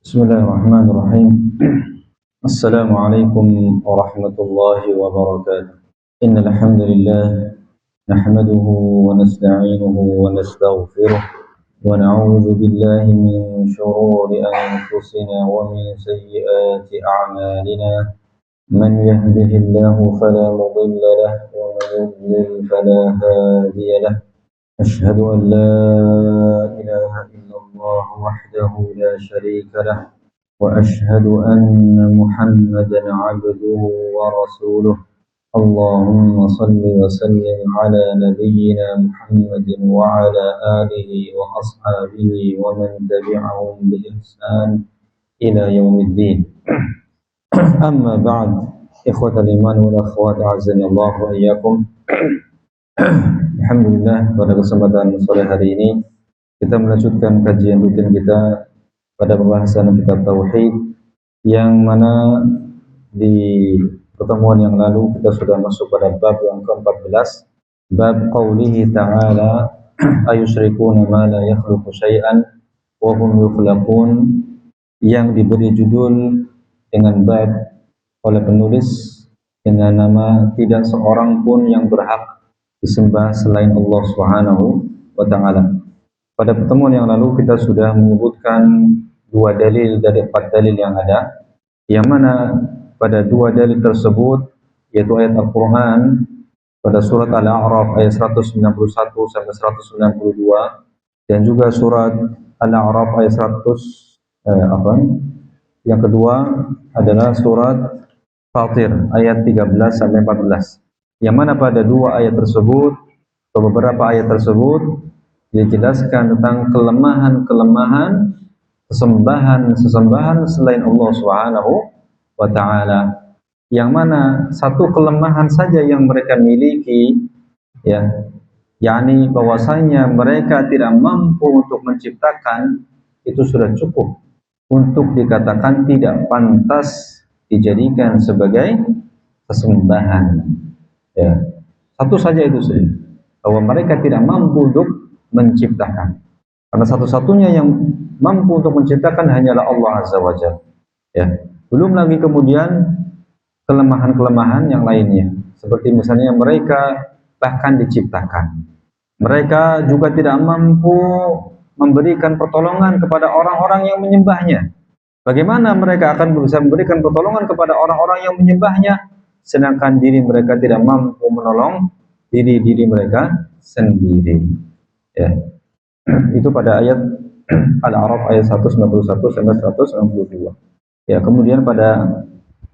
Bismillahirrahmanirrahim. Assalamualaikum warahmatullahi wabarakatuh. Innal hamdalillah nahmaduhu wa nasta'inuhu wa nastaghfiruh wa na'udzu billahi min shururi anfusina wa min sayyiati a'malina. Man yahdihillahu fala mudilla lahu wa man yudlil fala hadiya lahu. أشهد أن لا إله إلا الله وحده لا شريك له وأشهد أن محمدا عبده ورسوله اللهم صل وسلم على نبينا محمد وعلى آله وأصحابه ومن تبعهم بإحسان إلى يوم الدين أما بعد إخوة الإيمان والأخوات أعزني الله وإياكم. Alhamdulillah, pada kesempatan sore hari ini kita melanjutkan kajian rutin kita pada pembahasan kitab tauhid, yang mana di pertemuan yang lalu kita sudah masuk pada bab yang ke-14, bab qaulihi ta'ala ayusyrikuna ma la yakhluqu syai'an wa hum yukhlaqun, yang diberi judul dengan bab oleh penulis dengan nama tidak seorang pun yang berhak disembah selain Allah Subhanahu wa ta'ala. Pada pertemuan yang lalu kita sudah menyebutkan dua dalil dari 4 dalil yang ada, yang mana pada dua dalil tersebut, yaitu ayat Al-Quran pada surat Al-A'raf ayat 191 sampai 192, dan juga surat Al-A'raf ayat 100 yang kedua adalah surat Fatir ayat 13 sampai 14. Yang mana pada dua ayat tersebut, atau beberapa ayat tersebut, dijelaskan tentang kelemahan-kelemahan sesembahan selain Allah Subhanahu wa ta'ala, yang mana satu kelemahan saja yang mereka miliki, ya, yakni bahwasanya mereka tidak mampu untuk menciptakan, itu sudah cukup untuk dikatakan tidak pantas dijadikan sebagai sesembahan. Ya, satu saja itu saja, bahwa mereka tidak mampu untuk menciptakan, karena satu-satunya yang mampu untuk menciptakan hanyalah Allah Azza wa Jalla. Ya, belum lagi kemudian kelemahan-kelemahan yang lainnya, seperti misalnya mereka bahkan diciptakan, mereka juga tidak mampu memberikan pertolongan kepada orang-orang yang menyembahnya. Bagaimana mereka akan bisa memberikan pertolongan kepada orang-orang yang menyembahnya, sedangkan diri mereka tidak mampu menolong diri mereka sendiri. Ya. Itu pada ayat Al-A'raf ayat 191 sampai 192. Ya, kemudian pada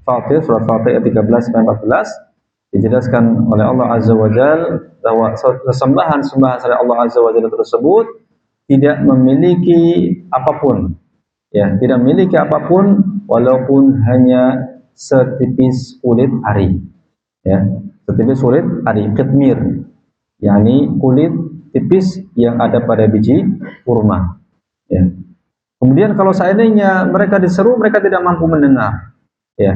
Fatir, surat Fatir ayat 13 sampai 14 dijelaskan oleh Allah Azza wa Jalla bahwa sembahan-sembahan selain Allah Azza wa Jalla tersebut tidak memiliki apapun. Ya, tidak memiliki apapun walaupun hanya setipis kulit ari, ya, setipis kulit ari, qitmir, yakni kulit tipis yang ada pada biji kurma. Ya. Kemudian kalau seandainya mereka diseru, mereka tidak mampu mendengar, ya.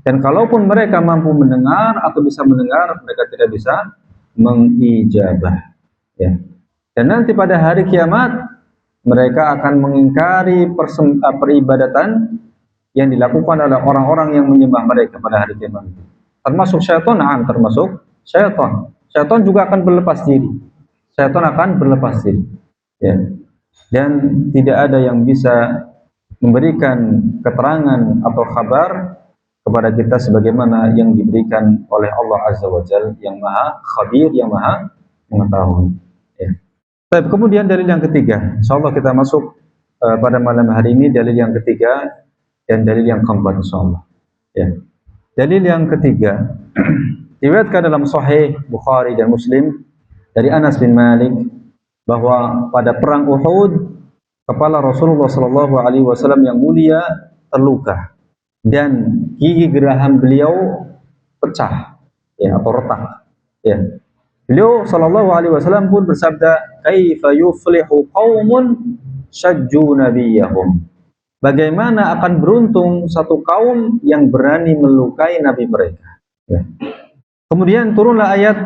Dan kalaupun mereka mampu mendengar atau bisa mendengar, mereka tidak bisa mengijabah, ya. Dan nanti pada hari kiamat mereka akan mengingkari peribadatan yang dilakukan oleh orang-orang yang menyembah mereka pada hari kiamat. Termasuk syaitan, termasuk syaitan. Syaitan juga akan berlepas diri. Syaitan akan berlepas diri. Ya. Dan tidak ada yang bisa memberikan keterangan atau kabar kepada kita sebagaimana yang diberikan oleh Allah Azza wa Jalla, yang maha khabir, yang maha mengetahui. Ya. Baik, kemudian dalil yang ketiga. Insyaallah kita masuk pada malam hari ini dalil yang ketiga dan dalil yang keempat, insyaallah. Ya. Dalil yang ketiga diriwayatkan dalam Sahih Bukhari dan Muslim dari Anas bin Malik bahwa pada perang Uhud kepala Rasulullah Shallallahu Alaihi Wasallam yang mulia terluka dan gigi geraham beliau pecah, ya, atau retak. Ya. Beliau Shallallahu Alaihi Wasallam pun bersabda, "Kaifa yuflihu qaumun syajju nabiyahum." Bagaimana akan beruntung satu kaum yang berani melukai nabi mereka. Ya. Kemudian turunlah ayat,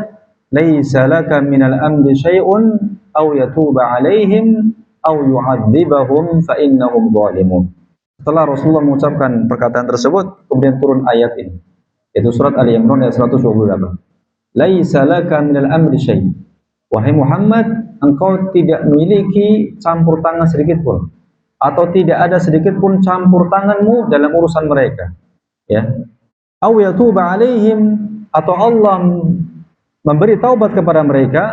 "Laisa laka minal amri syai'un aw yatuba 'alaihim aw yu'adzibahum fa innahum zalimun." Setelah Rasulullah mengucapkan perkataan tersebut, kemudian turun ayat ini, yaitu surat Ali Imran ayat 128. Laisa laka minal amri syai'. Wahai Muhammad, engkau tidak memiliki campur tangan sedikit pun, atau tidak ada sedikit pun campur tanganmu dalam urusan mereka. Ya. Aw yatuba alaihim, atau Allah memberi taubat kepada mereka,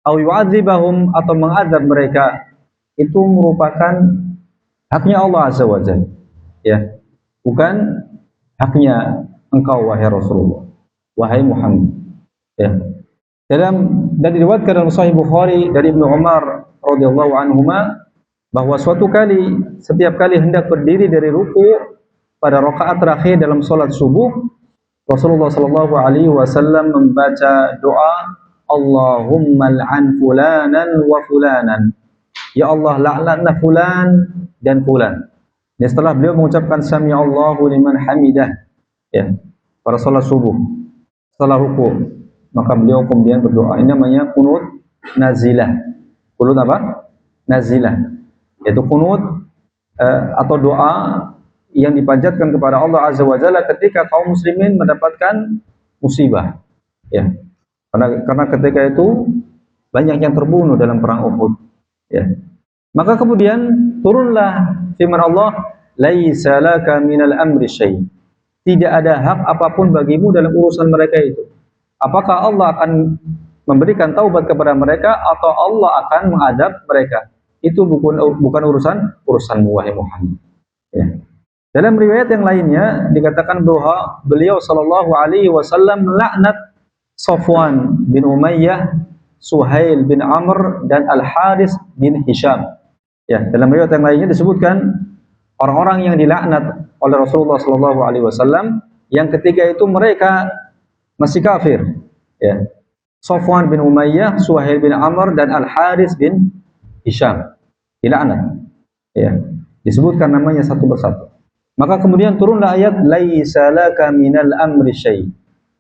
aw yu'adzibahum, atau mengadab mereka. Itu merupakan haknya Allah Azza wa Jalla. Ya. Bukan haknya engkau wahai Rasulullah, wahai Muhammad. Ya. Dan diriwayatkan dalam Sahih Bukhari dari Ibnu Umar radhiyallahu anhuma bahwa suatu kali, setiap kali hendak berdiri dari ruku pada rakaat terakhir dalam salat subuh, Rasulullah sallallahu alaihi wasallam membaca doa, Allahumma al'an fulanan wa fulanan. Ya Allah, laknatlah fulan dan fulan. Dan setelah beliau mengucapkan sami Allahu liman hamidah, ya, pada salat subuh, setelah ruku, maka beliau kemudian berdoa. Ini namanya qunut nazilah. Qunut apa? Nazilah. Yaitu qunut atau doa yang dipanjatkan kepada Allah Azza wa Jalla ketika kaum muslimin mendapatkan musibah. Ya. Karena ketika itu banyak yang terbunuh dalam perang Uhud. Ya. Maka kemudian turunlah firman Allah, laisa laka minal amri syai'. Tidak ada hak apapun bagimu dalam urusan mereka itu. Apakah Allah akan memberikan taubat kepada mereka atau Allah akan mengadab mereka? Itu bukan urusanmu wahai Muhammad. Ya. Dalam riwayat yang lainnya dikatakan bahwa beliau sallallahu alaihi wasallam melaknat Safwan bin Umayyah, Suhail bin Amr, dan Al-Haris bin Hisham. Ya, dalam riwayat yang lainnya disebutkan orang-orang yang dilaknat oleh Rasulullah sallallahu alaihi wasallam yang ketiga itu mereka masih kafir, ya. Safwan bin Umayyah, Suhail bin Amr, dan Al-Haris bin Hisham dilaknat, ya. Disebutkan namanya satu persatu. Maka kemudian turunlah ayat laisa laka minal amri syai'.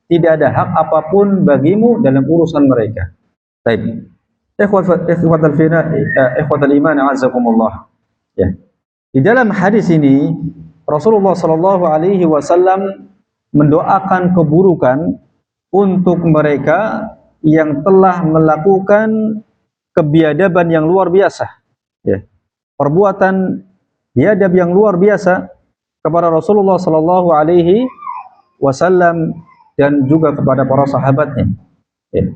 Tidak ada hak apapun bagimu dalam urusan mereka. Baik. Ikhwatal iman azakumullah. Ya. Di dalam hadis ini Rasulullah sallallahu alaihi wasallam mendoakan keburukan untuk mereka yang telah melakukan kebiadaban yang luar biasa, ya. Perbuatan biadab yang luar biasa kepada Rasulullah sallallahu alaihi wasallam dan juga kepada para sahabatnya, ya.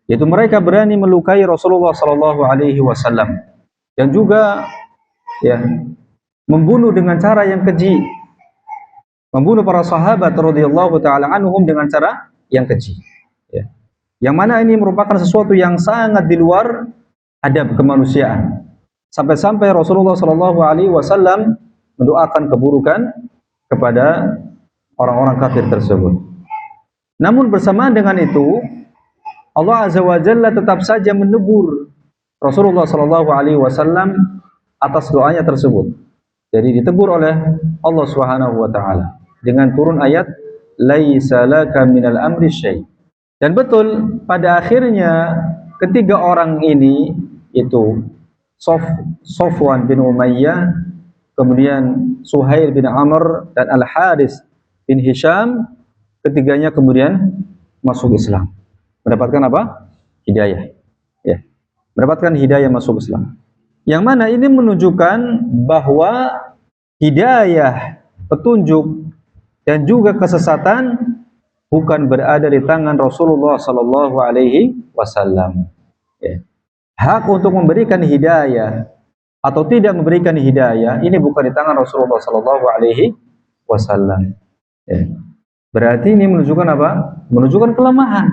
Yaitu mereka berani melukai Rasulullah sallallahu alaihi wasallam dan juga, ya, membunuh dengan cara yang keji. Membunuh para sahabat radhiyallahu taala anhum dengan cara yang keji, ya. Yang mana ini merupakan sesuatu yang sangat di luar adab kemanusiaan. Sampai-sampai Rasulullah sallallahu alaihi wasallam mendoakan keburukan kepada orang-orang kafir tersebut. Namun bersamaan dengan itu, Allah Azza wa Jalla tetap saja menegur Rasulullah sallallahu alaihi wasallam atas doanya tersebut. Jadi ditegur oleh Allah Subhanahu wa taala dengan turun ayat laisa laka minal amri syai'. Dan betul pada akhirnya ketiga orang ini, itu Safwan bin Umayyah, kemudian Suhail bin Amr, dan Al-Haris bin Hisham, ketiganya kemudian masuk Islam. Mendapatkan apa? Hidayah. Ya. Mendapatkan hidayah masuk Islam. Yang mana ini menunjukkan bahwa hidayah, petunjuk, dan juga kesesatan bukan berada di tangan Rasulullah sallallahu alaihi wasallam. Ya. Hak untuk memberikan hidayah atau tidak memberikan hidayah ini bukan di tangan Rasulullah sallallahu alaihi wasallam. Ya. Berarti ini menunjukkan apa? Menunjukkan kelemahan.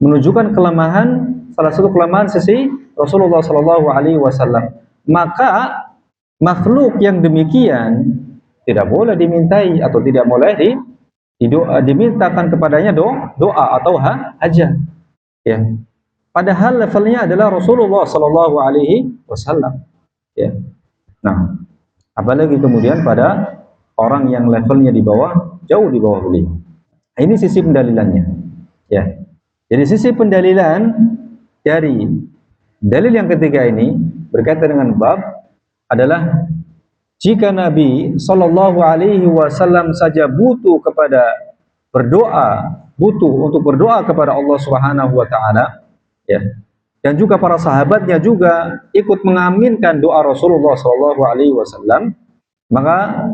Menunjukkan kelemahan, salah satu kelemahan sisi Rasulullah sallallahu alaihi wasallam. Maka makhluk yang demikian tidak boleh dimintai atau tidak boleh dimintakan kepadanya doa atau hajat, ya. Padahal levelnya adalah Rasulullah sallallahu alaihi wasallam, ya. Nah, apalagi kemudian pada orang yang levelnya di bawah, jauh di bawah beliau. Nah, ini sisi pendalilannya, ya. Jadi sisi pendalilan dari dalil yang ketiga ini berkaitan dengan bab adalah Jika Nabi Shallallahu Alaihi Wasallam saja butuh kepada berdoa, butuh untuk berdoa kepada Allah Subhanahu Wa Taala, ya, dan juga para sahabatnya juga ikut mengaminkan doa Rasulullah Shallallahu Alaihi Wasallam, maka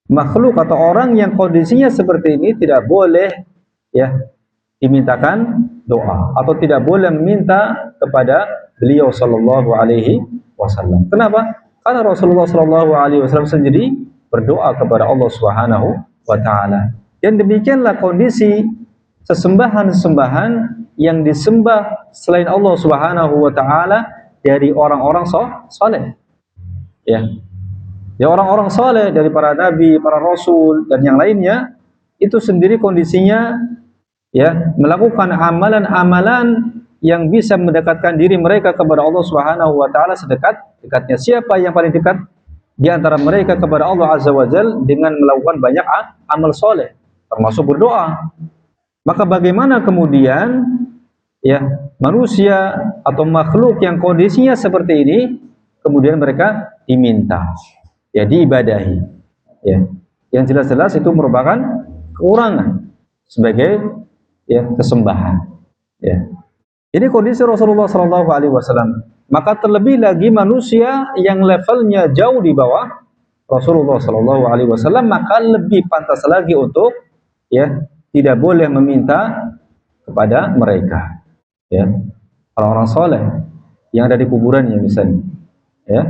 makhluk atau orang yang kondisinya seperti ini tidak boleh, ya, dimintakan doa atau tidak boleh meminta kepada beliau Shallallahu Alaihi Wasallam. Kenapa? Karena Rasulullah Shallallahu Alaihi Wasallam sendiri berdoa kepada Allah Subhanahu Wa Taala. Dan demikianlah kondisi sesembahan-sesembahan yang disembah selain Allah Subhanahu Wa Taala dari orang-orang soleh. Ya, ya, orang-orang soleh dari para nabi, para rasul dan yang lainnya itu sendiri kondisinya, ya, melakukan amalan-amalan yang bisa mendekatkan diri mereka kepada Allah Subhanahu Wa Taala sedekat-dekatnya. Siapa yang paling dekat di antara mereka kepada Allah Azza wa Jalla dengan melakukan banyak amal soleh, termasuk berdoa. Maka bagaimana kemudian, ya, manusia atau makhluk yang kondisinya seperti ini kemudian mereka diminta, ya, diibadahi, ya, yang jelas-jelas itu merupakan kekurangan sebagai, ya, kesembahan, ya. Ini kondisi Rasulullah Shallallahu Alaihi Wasallam. Maka terlebih lagi manusia yang levelnya jauh di bawah Rasulullah Shallallahu Alaihi Wasallam, maka lebih pantas lagi untuk, ya, tidak boleh meminta kepada mereka, ya, orang-orang soleh yang ada di kuburannya misalnya, ya.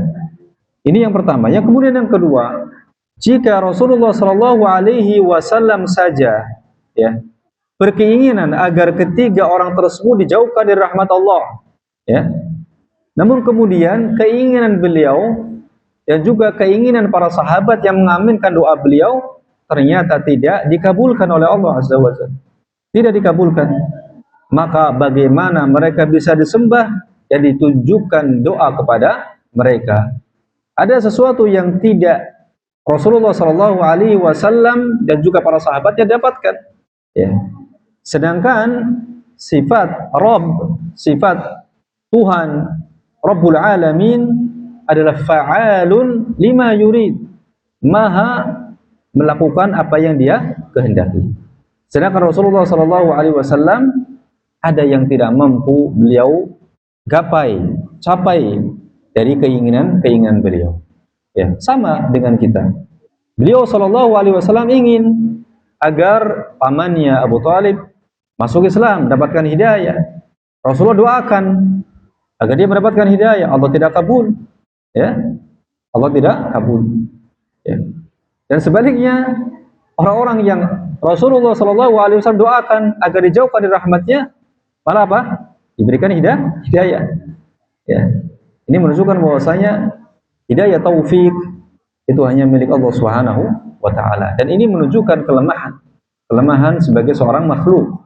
Ini yang pertama. Yang kemudian yang kedua, jika Rasulullah Shallallahu Alaihi Wasallam saja, ya, berkeinginan agar ketiga orang tersebut dijauhkan dari rahmat Allah, ya, namun kemudian keinginan beliau dan juga keinginan para sahabat yang mengaminkan doa beliau ternyata tidak dikabulkan oleh Allah Azza wa Jalla, tidak dikabulkan. Maka bagaimana mereka bisa disembah dan ditunjukkan doa kepada mereka? Ada sesuatu yang tidak Rasulullah Shallallahu Alaihi Wasallam dan juga para sahabatnya dapatkan, ya. Sedangkan sifat Rabb, sifat Tuhan Rabbul Alamin adalah fa'alun lima yurid, maha melakukan apa yang dia kehendaki. Sedangkan Rasulullah Shallallahu Alaihi Wasallam ada yang tidak mampu beliau capai dari keinginan beliau. Ya, sama dengan kita. Beliau Shallallahu Alaihi Wasallam ingin agar pamannya Abu Thalib masuk Islam, mendapatkan hidayah. Rasulullah doakan agar dia mendapatkan hidayah. Allah tidak kabul, ya, Allah tidak kabul, ya. Dan sebaliknya, orang-orang yang Rasulullah Shallallahu Alaihi Wasallam doakan agar dijauhkan dari rahmatnya, malah apa? Diberikan hidayah. Ya. Ini menunjukkan bahwasanya hidayah taufik itu hanya milik Allah Subhanahu wa Ta'ala. Dan ini menunjukkan kelemahan sebagai seorang makhluk,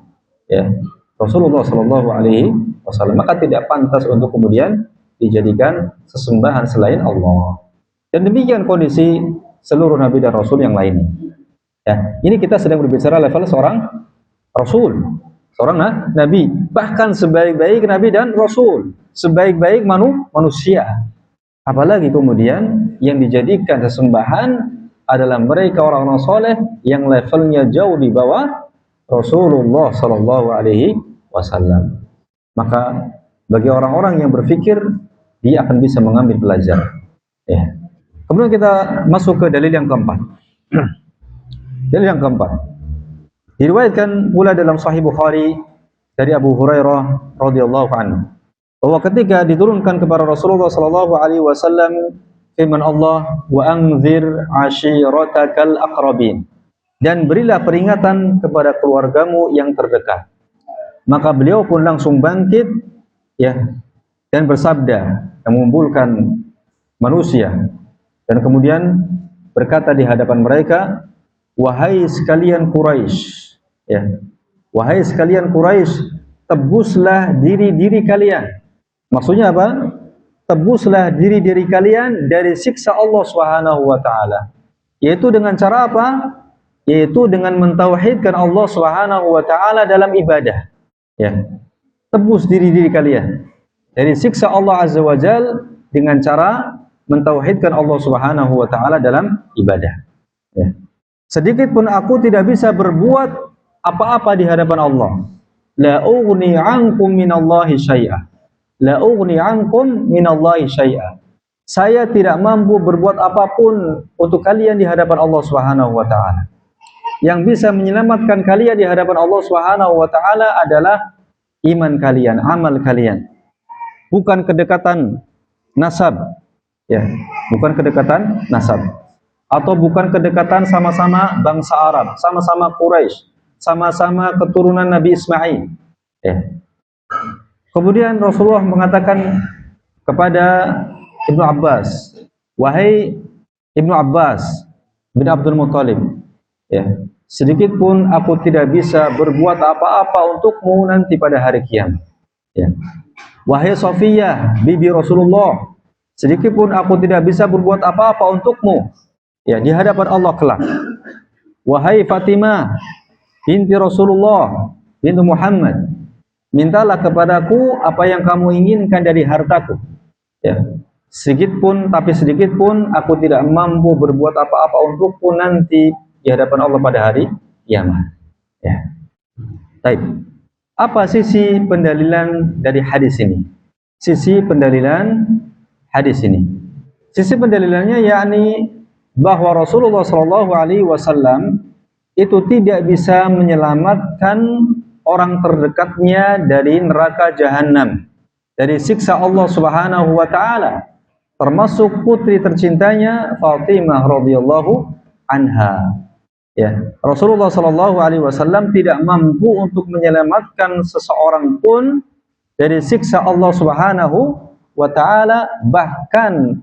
ya, Rasulullah Shallallahu Alaihi Wasallam. Maka tidak pantas untuk kemudian dijadikan sesembahan selain Allah. Dan demikian kondisi seluruh nabi dan rasul yang lainnya. Ya, ini kita sedang berbicara level seorang rasul, seorang nabi, bahkan sebaik-baik nabi dan rasul, sebaik-baik manusia. Apalagi kemudian yang dijadikan sesembahan adalah mereka orang-orang soleh yang levelnya jauh di bawah Rasulullah Sallallahu Alaihi Wasallam. Maka bagi orang-orang yang berpikir, dia akan bisa mengambil pelajaran. Ya. Kemudian kita masuk ke dalil yang keempat. Dalil yang keempat diriwayatkan pula dalam Sahih Bukhari dari Abu Hurairah radhiyallahu anhu bahwa ketika diturunkan kepada Rasulullah sallallahu alaihi wasallam firman Allah, wa anzir ashiratakal aqrabin, dan berilah peringatan kepada keluargamu yang terdekat. Maka beliau pun langsung bangkit, ya, dan bersabda, mengumpulkan manusia, dan kemudian berkata di hadapan mereka, wahai sekalian Quraisy, ya, wahai sekalian Quraisy, tebuslah diri-diri kalian. Maksudnya apa? Tebuslah diri-diri kalian dari siksa Allah Subhanahu wa taala. Yaitu dengan cara apa? Yaitu dengan mentauhidkan Allah Subhanahu wa taala dalam ibadah. Ya. Tebus diri-diri kalian dari siksa Allah Azza wa Jalla dengan cara mentauhidkan Allah Subhanahu wa taala dalam ibadah. Ya. Sedikit pun aku tidak bisa berbuat apa-apa di hadapan Allah. La ughni 'ankum minallahi syai'a. La ughni 'ankum minallahi syai'a. Saya tidak mampu berbuat apapun untuk kalian di hadapan Allah Subhanahu wa taala. Yang bisa menyelamatkan kalian di hadapan Allah Subhanahu wa taala adalah iman kalian, amal kalian. Bukan kedekatan nasab. Ya, bukan kedekatan nasab. Atau bukan kedekatan sama-sama bangsa Arab, sama-sama Quraisy, sama-sama keturunan Nabi Ismail. Ya. Kemudian Rasulullah mengatakan kepada Ibnu Abbas, wahai Ibnu Abbas bin Abdul Muthalib, ya, sedikit pun aku tidak bisa berbuat apa-apa untukmu nanti pada hari kiamat. Ya. Wahai Safiyah, bibi Rasulullah, sedikit pun aku tidak bisa berbuat apa-apa untukmu, ya, di hadapan Allah kelak. Wahai Fatimah, binti Rasulullah, binti Muhammad, mintalah kepadaku apa yang kamu inginkan dari hartaku. Ya. Sedikit pun, tapi sedikit pun aku tidak mampu berbuat apa-apa untukmu nanti di hadapan Allah pada hari kiamat. Ya. Baik. Apa sisi pendalilan dari hadis ini? Sisi pendalilan hadis ini. Sisi pendalilannya yakni bahwa Rasulullah Shallallahu Alaihi Wasallam itu tidak bisa menyelamatkan orang terdekatnya dari neraka jahanam, dari siksa Allah Subhanahu Wa Taala, termasuk putri tercintanya Fatimah radhiyallahu anha. Ya, Rasulullah Shallallahu Alaihi Wasallam tidak mampu untuk menyelamatkan seseorang pun dari siksa Allah Subhanahu Wa Taala, bahkan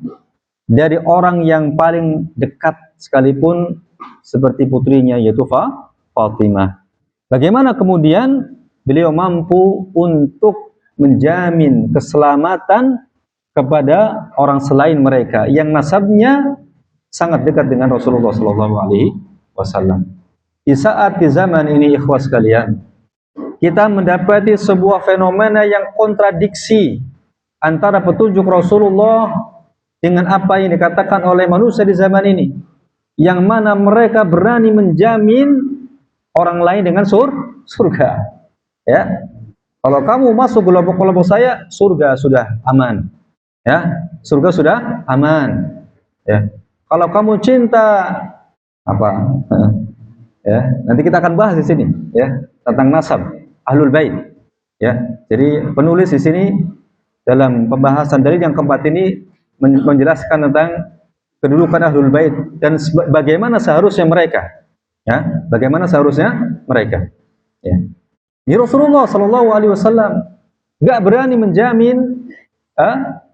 dari orang yang paling dekat sekalipun seperti putrinya yaitu Fatimah. Bagaimana kemudian beliau mampu untuk menjamin keselamatan kepada orang selain mereka yang nasabnya sangat dekat dengan Rasulullah Shallallahu Alaihi Wasallam. Di saat di zaman ini, ikhwas sekalian, kita mendapati sebuah fenomena yang kontradiksi antara petunjuk Rasulullah dengan apa yang dikatakan oleh manusia di zaman ini, yang mana mereka berani menjamin orang lain dengan surga. Ya, kalau kamu masuk kelompok saya, surga sudah aman. Ya, surga sudah aman. Ya, kalau kamu cinta apa? Ya, nanti kita akan bahas di sini, ya, tentang nasab Ahlul Bait. Ya, jadi penulis di sini dalam pembahasan dalil yang keempat ini menjelaskan tentang kedudukan Ahlul Bait dan bagaimana seharusnya mereka, ya, bagaimana seharusnya mereka. Ya. Ini Rasulullah Shallallahu Alaihi Wasallam nggak berani menjamin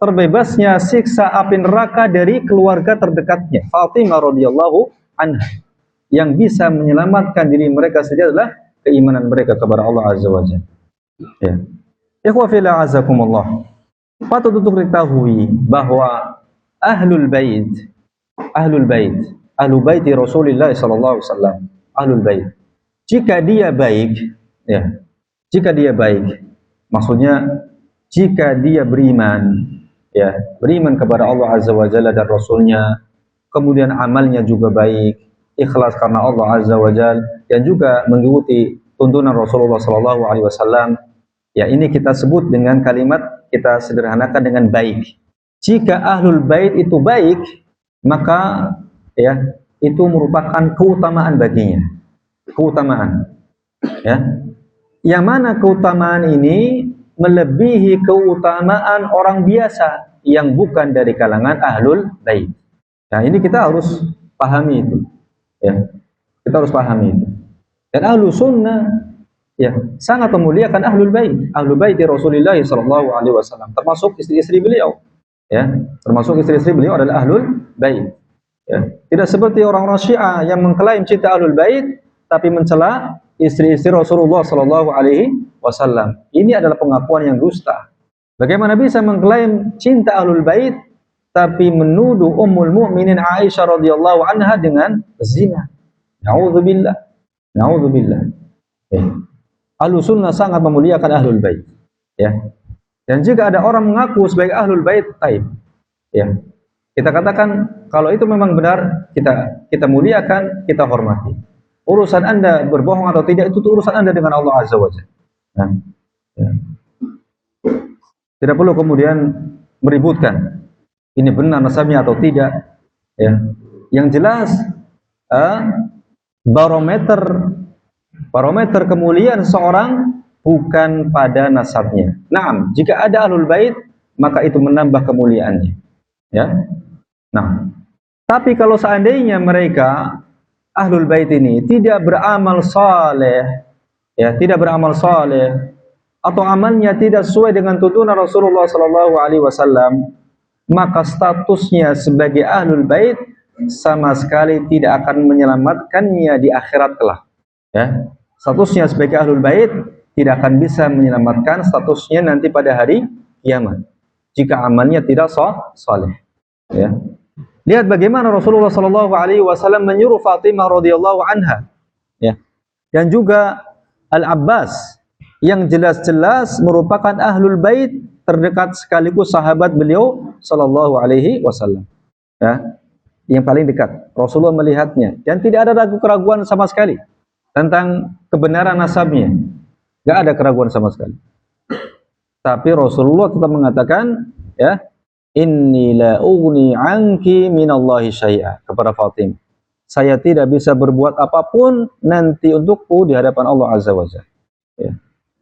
terbebasnya siksa api neraka dari keluarga terdekatnya Fatimah radhiyallahu anha. Yang bisa menyelamatkan diri mereka sendiri adalah keimanan mereka kepada Allah Azza wa Jalla. Ya. Ikhwa fillah azakumullah. Patut untuk diketahui bahwa Ahlul Bait, Ahlul Baiti Rasulullah sallallahu alaihi wasallam, Ahlul Bait, jika dia baik, ya, jika dia baik, maksudnya jika dia beriman, ya, beriman kepada Allah Azza wa Jalla dan Rasulnya, kemudian amalnya juga baik, ikhlas karena Allah Azza wa Jalla, dan juga mengikuti tuntunan Rasulullah sallallahu alaihi wasallam, ya, ini kita sebut dengan kalimat, kita sederhanakan dengan baik. Jika Ahlul Bait itu baik, maka, ya, itu merupakan keutamaan baginya. Keutamaan, ya. Yang mana keutamaan ini melebihi keutamaan orang biasa yang bukan dari kalangan Ahlul Bait. Nah, ini kita harus pahami itu. Ya, kita harus pahami itu. Dan Ahlus Sunnah, ya, sangat memuliakan Ahlul Bait, Ahlul Bait Rasulullah sallallahu alaihi wasallam, termasuk istri-istri beliau. Ya, termasuk istri-istri beliau adalah Ahlul Bait. Ya, tidak seperti orang-orang Syiah yang mengklaim cinta Ahlul Bait tapi mencela istri-istri Rasulullah sallallahu alaihi wasallam. Ini adalah pengakuan yang dusta. Bagaimana bisa mengklaim cinta Ahlul Bait tapi menuduh Ummul Mukminin Aisyah radhiyallahu anha dengan zina? Nauzubillah. Nauzubillah. Ya. Ahlus Sunnah sangat memuliakan Ahlul Bait. Ya. Dan jika ada orang mengaku sebagai Ahlul Bait, taib. Ya. Kita katakan kalau itu memang benar, kita muliakan, kita hormati. Urusan Anda berbohong atau tidak itu urusan Anda dengan Allah Azza wa Jalla. Nah, ya. Tidak perlu kemudian meributkan ini benar nasabnya atau tidak. Ya. Yang jelas barometer kemuliaan seorang bukan pada nasabnya. Naam, jika ada ahlul bait maka itu menambah kemuliaannya. Ya. Nah, tapi kalau seandainya mereka ahlul bait ini tidak beramal saleh, ya, tidak beramal saleh atau amalnya tidak sesuai dengan tuntunan Rasulullah sallallahu alaihi wasallam, maka statusnya sebagai ahlul bait sama sekali tidak akan menyelamatkannya di akhirat kelak. Ya. Statusnya sebagai ahlul bait tidak akan bisa menyelamatkan statusnya nanti pada hari kiamat jika amalnya tidak saleh. Ya. Lihat bagaimana Rasulullah Shallallahu Alaihi Wasallam menyuruh Fatimah radhiyallahu anha, ya, dan juga Al Abbas yang jelas-jelas merupakan ahlul bait terdekat sekaligus sahabat beliau Shallallahu Alaihi Wasallam, ya, yang paling dekat. Rasulullah melihatnya dan tidak ada keraguan sama sekali tentang kebenaran nasabnya, nggak ada keraguan sama sekali. Tapi Rasulullah tetap mengatakan, ya, inni la ughni anki minallahi syai'a, kepada Fatimah, saya tidak bisa berbuat apapun nanti untukku di hadapan Allah Azza wa Jalla. Ya.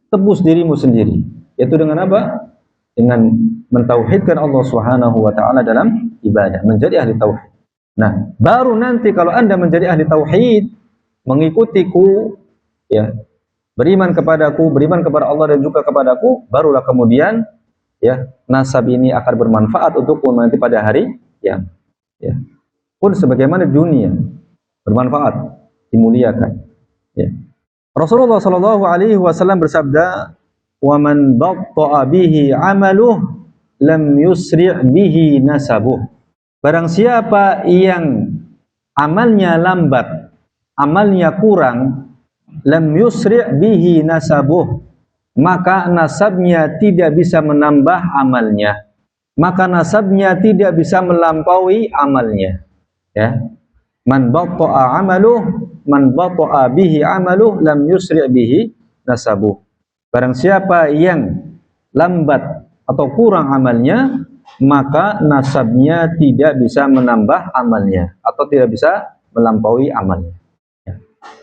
Tebus dirimu sendiri. Yaitu dengan apa? Dengan mentauhidkan Allah Subhanahu wa taala dalam ibadah, menjadi ahli tauhid. Nah, baru nanti kalau Anda menjadi ahli tauhid, mengikutiku, ya, beriman kepadaku, beriman kepada Allah dan juga kepadaku, barulah kemudian, ya, nasab ini akan bermanfaat untukmu nanti pada hari kiamat. Ya. Pun sebagaimana dunia bermanfaat, dimuliakan. Ya. Rasulullah Shallallahu Alaihi Wasallam bersabda, "Wa man batta'a bihi 'amaluh lam yusri' bihi nasabuh." Barang siapa yang amalnya lambat, amalnya kurang, lam yusri' bihi nasabuh, maka nasabnya tidak bisa menambah amalnya, maka nasabnya tidak bisa melampaui amalnya. Ya, man batta'a amaluh, man batta'a bihi amaluh, lam yusri' bihi nasabuh. Barang siapa yang lambat atau kurang amalnya, maka nasabnya tidak bisa menambah amalnya atau tidak bisa melampaui amalnya.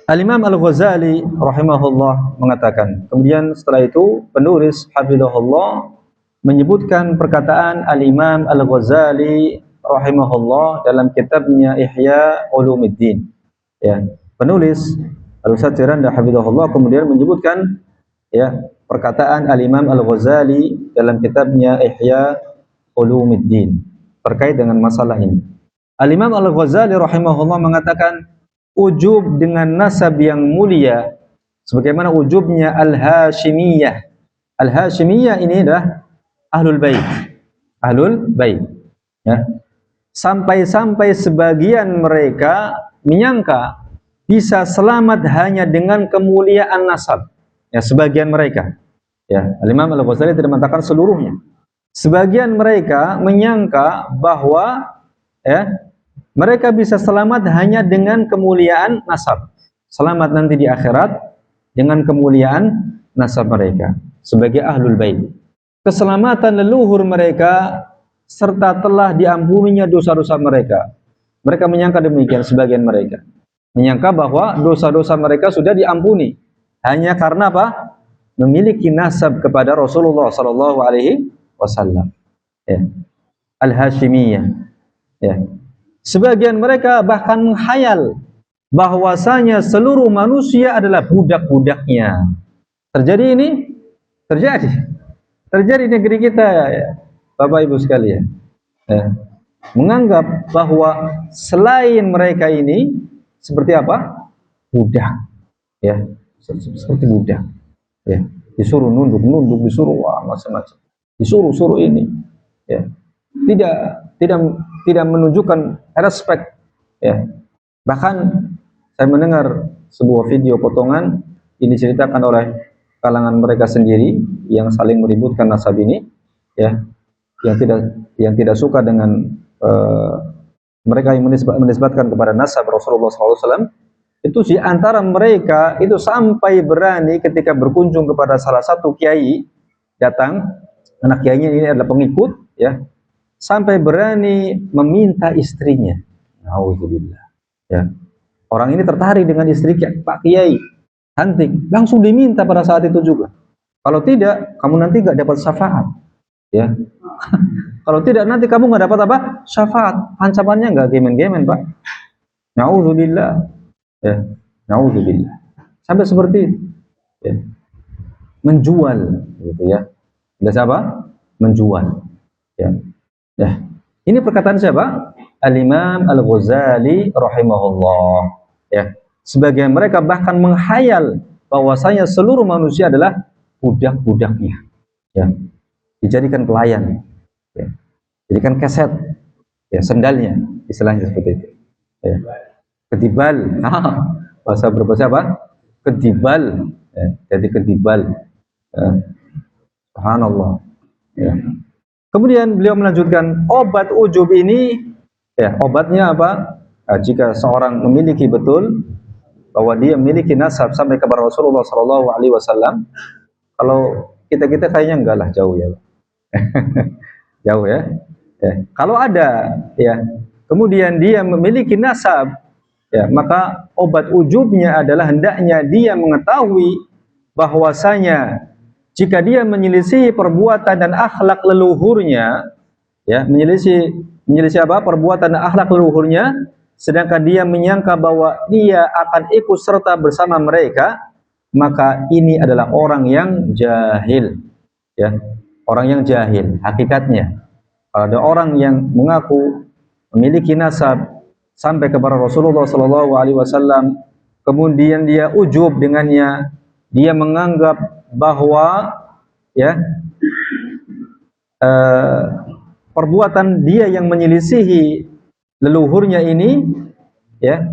Al-Imam Al-Ghazali rahimahullah mengatakan, kemudian setelah itu penulis hafizahullah menyebutkan perkataan Al-Imam Al-Ghazali rahimahullah dalam kitabnya Ihya Ulumuddin. Ya, penulis Al-Ustadz Tiranda hafizahullah kemudian menyebutkan, ya, perkataan Al-Imam Al-Ghazali dalam kitabnya Ihya Ulumuddin terkait dengan masalah ini. Al-Imam Al-Ghazali rahimahullah mengatakan, ujub dengan nasab yang mulia sebagaimana ujubnya Al-Hashimiyah. Al-Hashimiyah ini adalah ahlul bait. Ahlul bait. Ya. Sampai-sampai sebagian mereka menyangka bisa selamat hanya dengan kemuliaan nasab. Ya, sebagian mereka. Ya, Al-Imam Al-Ghazali tidak mengatakan seluruhnya. Sebagian mereka menyangka bahwa, ya, mereka bisa selamat hanya dengan kemuliaan nasab. Selamat nanti di akhirat dengan kemuliaan nasab mereka sebagai ahlul bait. Keselamatan leluhur mereka serta telah diampuninya dosa-dosa mereka. Mereka menyangka demikian, sebagian mereka menyangka bahwa dosa-dosa mereka sudah diampuni hanya karena apa? Memiliki nasab kepada Rasulullah sallallahu alaihi wasallam. Ya. Al-Hashimiyah. Ya. Sebagian mereka bahkan menghayal bahwasanya seluruh manusia adalah budak-budaknya. Terjadi ini? Terjadi di negeri kita, ya, Bapak Ibu sekalian. Ya. Menganggap bahwa selain mereka ini seperti apa? Budak. Ya, seperti budak. Ya, disuruh nunduk, disuruh macam-macam. Disuruh ini. Ya. Tidak menunjukkan respect, ya. Bahkan saya mendengar sebuah video potongan ini diceritakan oleh kalangan mereka sendiri yang saling meributkan nasab ini, ya, yang tidak suka dengan eh, mereka yang menisbatkan kepada nasab Rasulullah SAW, itu di antara mereka itu sampai berani ketika berkunjung kepada salah satu kiai, datang, anak kiainya ini adalah pengikut, ya, sampai berani meminta istrinya. Nauzubillah. Ya. Orang ini tertarik dengan istri Pak Kiai, cantik, langsung diminta pada saat itu juga. Kalau tidak, kamu nanti nggak dapat syafaat. Ya. Kalau tidak, nanti kamu nggak dapat apa? Syafaat. Ancamannya nggak gemen-gemen, Pak. Nauzubillah. Ya. Nauzubillah. Sampai seperti itu. Ya. Menjual, gitu ya. Tidak apa? Menjual. Ya. Ya. Ini perkataan siapa? Al-Imam Al-Ghazali rahimahullah. Ya. Sebagian mereka bahkan menghayal bahwasanya seluruh manusia adalah budak-budaknya. Ya. Dijadikan pelayan. Ya. Jadikan keset. Ya, sendalnya, istilahnya seperti itu. Ya. Kedibal. Bahasa berbahasa apa? Kedibal. Ya. Jadi kedibal. Ya. Subhanallah. Ya. Kemudian beliau melanjutkan, obat ujub ini, ya, obatnya apa? Nah, jika seorang memiliki betul bahwa dia memiliki nasab sampai kepada Rasulullah SAW, kalau kita kayaknya enggak lah, jauh ya, jauh ya. Ya. Kalau ada, ya, kemudian dia memiliki nasab, ya, maka obat ujubnya adalah hendaknya dia mengetahui bahwasanya jika dia menyelisih perbuatan dan akhlak leluhurnya, ya, menyelisih apa? Perbuatan dan akhlak leluhurnya, sedangkan dia menyangka bahwa dia akan ikut serta bersama mereka, maka ini adalah orang yang jahil, ya, orang yang jahil hakikatnya. Ada orang yang mengaku memiliki nasab sampai kepada Rasulullah SAW, kemudian dia ujub dengannya, dia menganggap bahwa, ya, perbuatan dia yang menyelisihi leluhurnya ini, ya,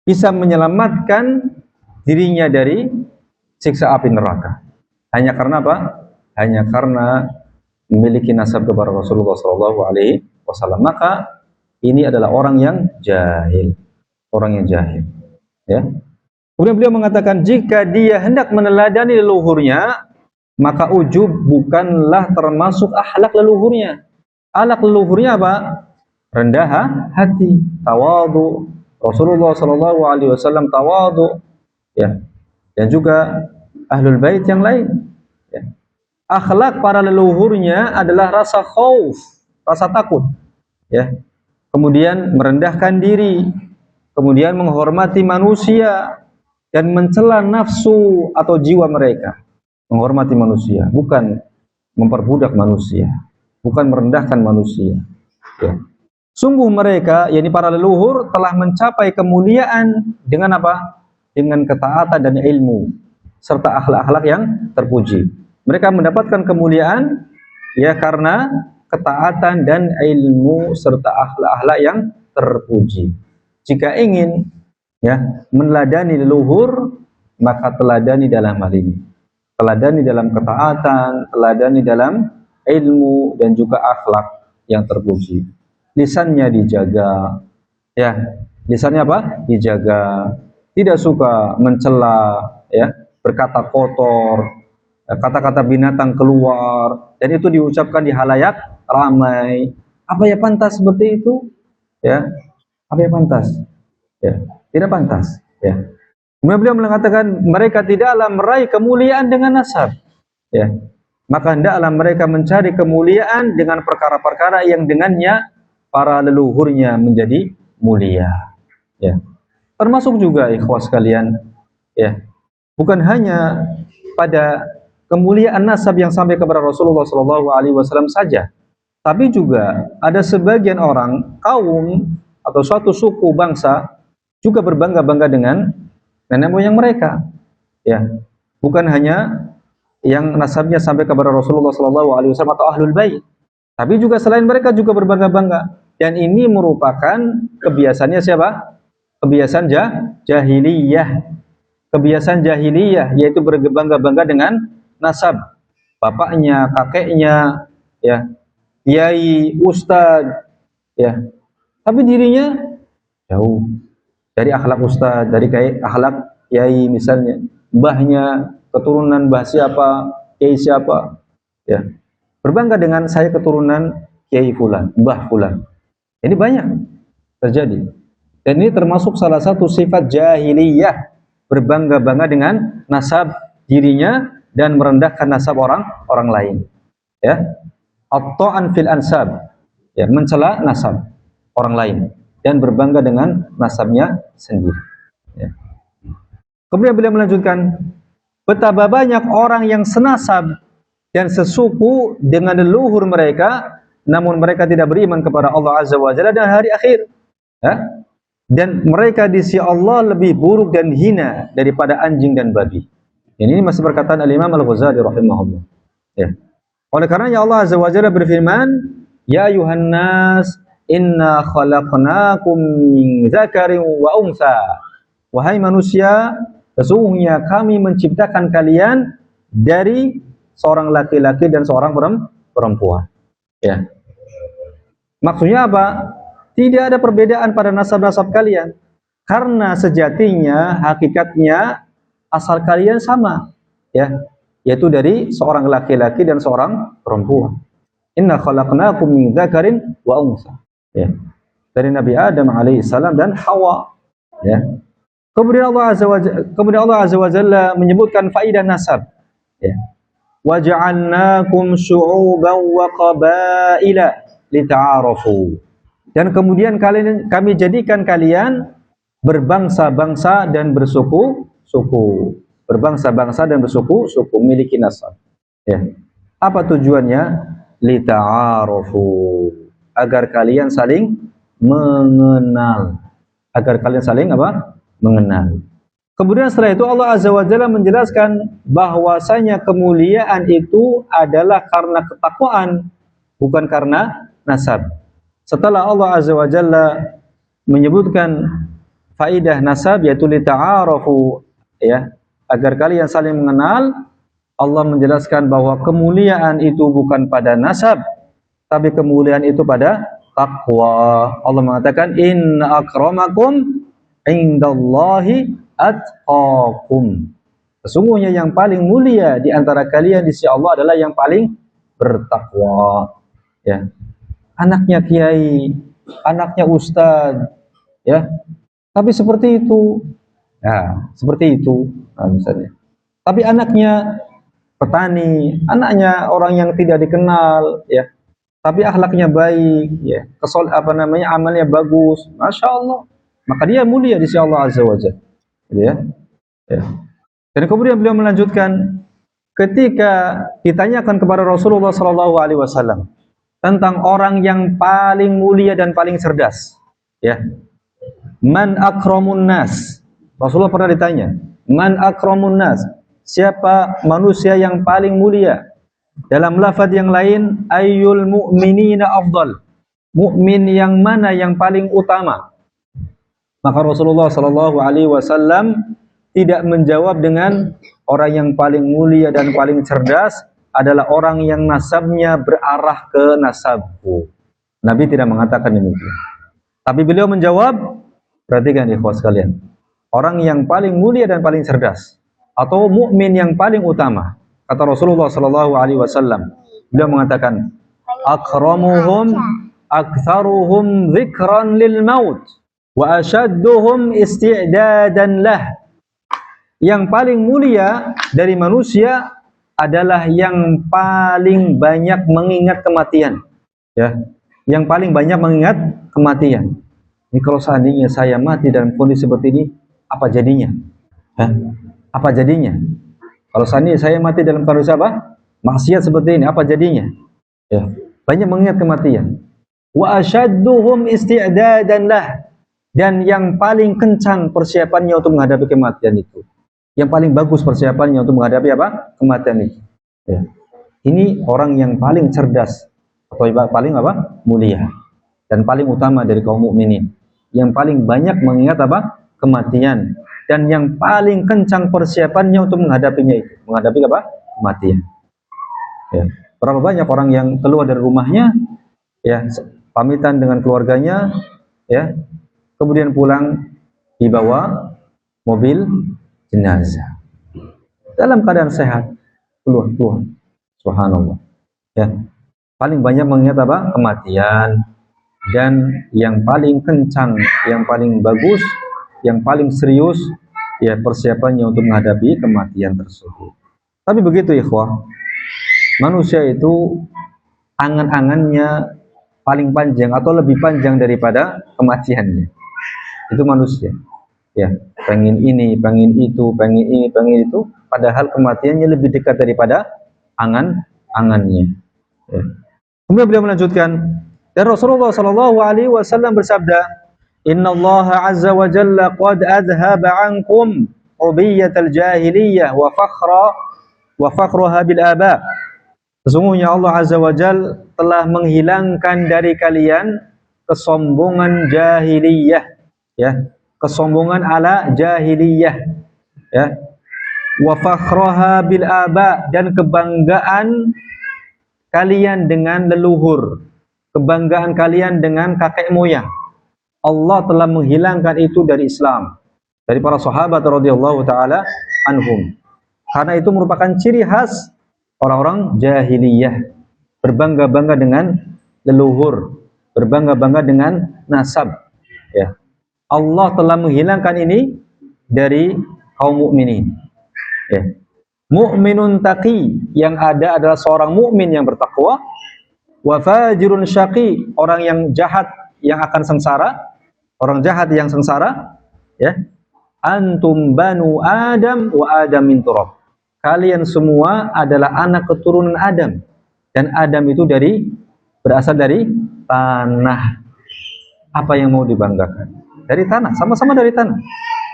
bisa menyelamatkan dirinya dari siksa api neraka. Hanya karena apa? Hanya karena memiliki nasab kepada Rasulullah SAW. Maka ini adalah orang yang jahil, orang yang jahil. Ya. Kemudian beliau mengatakan, jika dia hendak meneladani leluhurnya, maka ujub bukanlah termasuk akhlak leluhurnya. Akhlak leluhurnya apa? Rendah hati, tawadhu. Rasulullah SAW tawadhu, ya, dan juga ahlul bait yang lain. Ya. Akhlak para leluhurnya adalah rasa khauf, rasa takut, ya. Kemudian merendahkan diri, kemudian menghormati manusia dan mencela nafsu atau jiwa mereka. Menghormati manusia, bukan memperbudak manusia, bukan merendahkan manusia. Ya. Sungguh mereka, yakni para leluhur, telah mencapai kemuliaan dengan apa? Dengan ketaatan dan ilmu serta akhlak-akhlak yang terpuji. Mereka mendapatkan kemuliaan, ya, karena ketaatan dan ilmu serta akhlak-akhlak yang terpuji. Jika ingin, ya, meneladani leluhur, maka teladani dalam hal ini. Teladani dalam ketaatan, teladani dalam ilmu dan juga akhlak yang terpuji. Lisannya dijaga, ya, lisannya apa? Dijaga. Tidak suka mencela, ya, berkata kotor, kata-kata binatang keluar, dan itu diucapkan di halayak ramai. Apa ya pantas seperti itu? Ya, apa ya pantas? Ya, tidak pantas. Ya. Kemudian beliau mengatakan, mereka tidaklah meraih kemuliaan dengan nasab, ya, maka hendaklah mereka mencari kemuliaan dengan perkara-perkara yang dengannya para leluhurnya menjadi mulia, ya. Termasuk juga ikhwas sekalian, ya, bukan hanya pada kemuliaan nasab yang sampai kepada Rasulullah SAW saja, tapi juga ada sebagian orang, kaum atau suatu suku bangsa juga berbangga-bangga dengan nenek moyang mereka, ya, bukan hanya yang nasabnya sampai kepada Rasulullah SAW atau ahlul bait, tapi juga selain mereka juga berbangga-bangga, dan ini merupakan kebiasaannya siapa? Kebiasaan jahiliyah, kebiasaan jahiliyah, yaitu berbangga-bangga dengan nasab, bapaknya, kakeknya, ya, kiai, ustadz, ya. Tapi dirinya jauh dari akhlak ustaz, dari kayak akhlak kiai misalnya, mbahnya keturunan mbah siapa, kiai siapa, ya. Berbangga dengan saya keturunan kiai fulan, mbah fulan. Ini banyak terjadi. Dan ini termasuk salah satu sifat jahiliyah, berbangga-bangga dengan nasab dirinya dan merendahkan nasab orang lain. Ya, at-ta'an fil ansab, ya, mencela nasab orang lain dan berbangga dengan nasabnya sendiri. Ya. Kemudian beliau melanjutkan, betapa banyak orang yang senasab dan sesuku dengan leluhur mereka, namun mereka tidak beriman kepada Allah Azza wa Jalla dan hari akhir. Ya? Dan mereka di sisi Allah lebih buruk dan hina daripada anjing dan babi. Ini masih perkataan Al-Imam Al-Ghazali rahimahullah. Ya. Oleh karenanya Allah Azza wa Jalla berfirman, ya ayuhan nas, inna khalaqnakum min dzakarin wa untha. Wahai manusia, sesungguhnya kami menciptakan kalian dari seorang laki-laki dan seorang perempuan. Ya. Maksudnya apa? Tidak ada perbedaan pada nasab-nasab kalian. Karena sejatinya, hakikatnya, asal kalian sama. Ya, yaitu dari seorang laki-laki dan seorang perempuan. Inna khalaqnakum min dzakarin wa untha. Ya. Dari Nabi Adam alaihissalam dan Hawa. Ya. Kemudian Allah Azza wa Jalla menyebutkan faidah nasab. Ya. Wa ja'alnakum syu'uban wa qabaila lita'arafu. Dan kemudian kami jadikan kalian berbangsa-bangsa dan bersuku-suku. Berbangsa-bangsa dan bersuku-suku, memiliki nasab. Ya. Apa tujuannya? Lita'arafu. Agar kalian saling mengenal. Agar kalian saling apa? Mengenal. Kemudian setelah itu Allah Azza wa Jalla menjelaskan bahwasanya kemuliaan itu adalah karena ketakwaan, bukan karena nasab. Setelah Allah Azza wa Jalla menyebutkan faidah nasab yaitu lita'arafu, ya, agar kalian saling mengenal, Allah menjelaskan bahwa kemuliaan itu bukan pada nasab, tapi kemuliaan itu pada takwa. Allah mengatakan inna akramakum indallahi atqakum. Sesungguhnya yang paling mulia di antara kalian di sisi Allah adalah yang paling bertakwa. Ya. Anaknya kiai, anaknya ustadz, ya. Tapi seperti itu. Ya, seperti itu. Nah, misalnya. Tapi anaknya petani, anaknya orang yang tidak dikenal, ya. Tapi akhlaknya baik, ya. Amalnya bagus. Masya Allah. Maka dia mulia di sisi Allah Azza wa Jalla. Gitu ya. Ya. Dan kemudian beliau melanjutkan, ketika ditanyakan kepada Rasulullah SAW tentang orang yang paling mulia dan paling cerdas, ya, man akramun nas, Rasulullah pernah ditanya, man akramun nas, siapa manusia yang paling mulia? Dalam lafaz yang lain, ayyul mu'minina afdal, mukmin yang mana yang paling utama? Maka Rasulullah SAW tidak menjawab dengan orang yang paling mulia dan paling cerdas adalah orang yang nasabnya berarah ke nasabku. Nabi tidak mengatakan demikian. Tapi beliau menjawab, perhatikan ikhwas sekalian, orang yang paling mulia dan paling cerdas atau mukmin yang paling utama. Kata Rasulullah SAW, beliau mengatakan, akramuhum aktsaruhum dzikran lil maut wa asyadduhum isti'dadan lah. Yang paling mulia dari manusia adalah yang paling banyak mengingat kematian, ya, yang paling banyak mengingat kematian. Ini kalau seandainya saya mati dalam kondisi seperti ini, apa jadinya? Hah? Apa jadinya? Kalau seandainya saya mati dalam kondisi apa? Maksiat seperti ini, apa jadinya? Ya, banyak mengingat kematian. Wa asyadduhum isti'dadan lah, dan yang paling kencang persiapannya untuk menghadapi kematian itu. Yang paling bagus persiapannya untuk menghadapi apa? Kematian itu. Ya. Ini orang yang paling cerdas atau paling apa? Mulia dan paling utama dari kaum mukminin. Yang paling banyak mengingat apa? Kematian, dan yang paling kencang persiapannya untuk menghadapinya itu, menghadapi apa? Kematian. Ya. Berapa banyak orang yang keluar dari rumahnya, ya, pamitan dengan keluarganya, ya, kemudian pulang dibawa mobil jenazah dalam keadaan sehat, keluar, subhanallah, ya. Paling banyak mengingat apa? Kematian. Dan yang paling kencang, yang paling bagus, yang paling serius, ya, persiapannya untuk menghadapi kematian tersebut. Tapi begitu ikhwah, manusia itu angan-angannya paling panjang atau lebih panjang daripada kematiannya. Itu manusia, ya, pengen ini, pengen itu, pengen ini, pengen itu, padahal kematiannya lebih dekat daripada angan-angannya, ya. Kemudian beliau melanjutkan, dan Rasulullah sallallahu alaihi wasallam bersabda, "Innallaha azza wa jalla qad adhaba 'ankum ubiyatal jahiliyah wa fakhraha bil aba." Sesungguhnya Allah azza wa jalla telah menghilangkan dari kalian kesombongan jahiliyah, ya, kesombongan ala jahiliyah, ya, wa fakhraha bil aba, dan kebanggaan kalian dengan leluhur, kebanggaan kalian dengan kakek moyang. Allah telah menghilangkan itu dari Islam, dari para sahabat radhiyallahu taala anhum. Karena itu merupakan ciri khas orang-orang jahiliyah, berbangga-bangga dengan leluhur, berbangga-bangga dengan nasab, ya. Allah telah menghilangkan ini dari kaum mukminin, ya. Mu'minun taqi, yang ada adalah seorang mukmin yang bertakwa, wa fajirun syaqi, orang yang jahat yang akan sengsara, orang jahat yang sengsara, ya. Antum banu Adam wa Adam min turab. Kalian semua adalah anak keturunan Adam, dan Adam itu berasal dari tanah. Apa yang mau dibanggakan? Dari tanah, sama-sama dari tanah.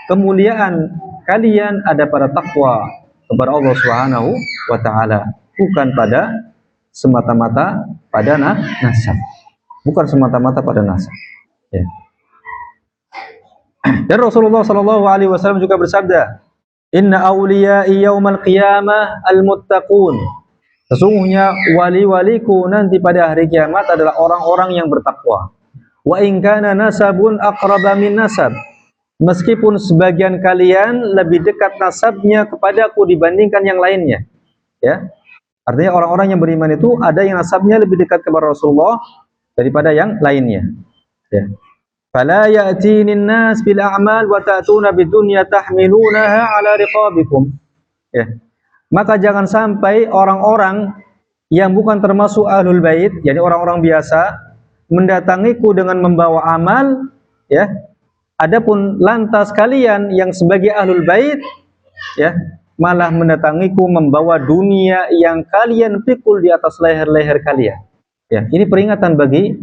Kemuliaan kalian ada pada takwa kepada Allah Subhanahu wa taala, bukan pada semata-mata pada nasab. Bukan semata-mata pada nasab, ya. Dan Rasulullah sallallahu alaihi wasallam juga bersabda, "Inna awliya'i yaumal qiyamah al-muttaqun." Sesungguhnya wali-waliku nanti pada hari kiamat adalah orang-orang yang bertakwa. Wa in kana nasabun aqraba min nasab. Meskipun sebagian kalian lebih dekat nasabnya kepadaku dibandingkan yang lainnya, ya. Artinya orang-orang yang beriman itu ada yang nasabnya lebih dekat kepada Rasulullah daripada yang lainnya, ya. Fala ya'tinin nas bil a'mal wa ta'tuna bidunya tahmilunaha ala riqabikum, ya. Maka jangan sampai orang-orang yang bukan termasuk ahlul bait, yakni orang-orang biasa, mendatangiku dengan membawa amal, ya. Adapun lantas kalian yang sebagai ahlul bait, ya, malah mendatangiku membawa dunia yang kalian pikul di atas leher-leher kalian. Ya, ini peringatan bagi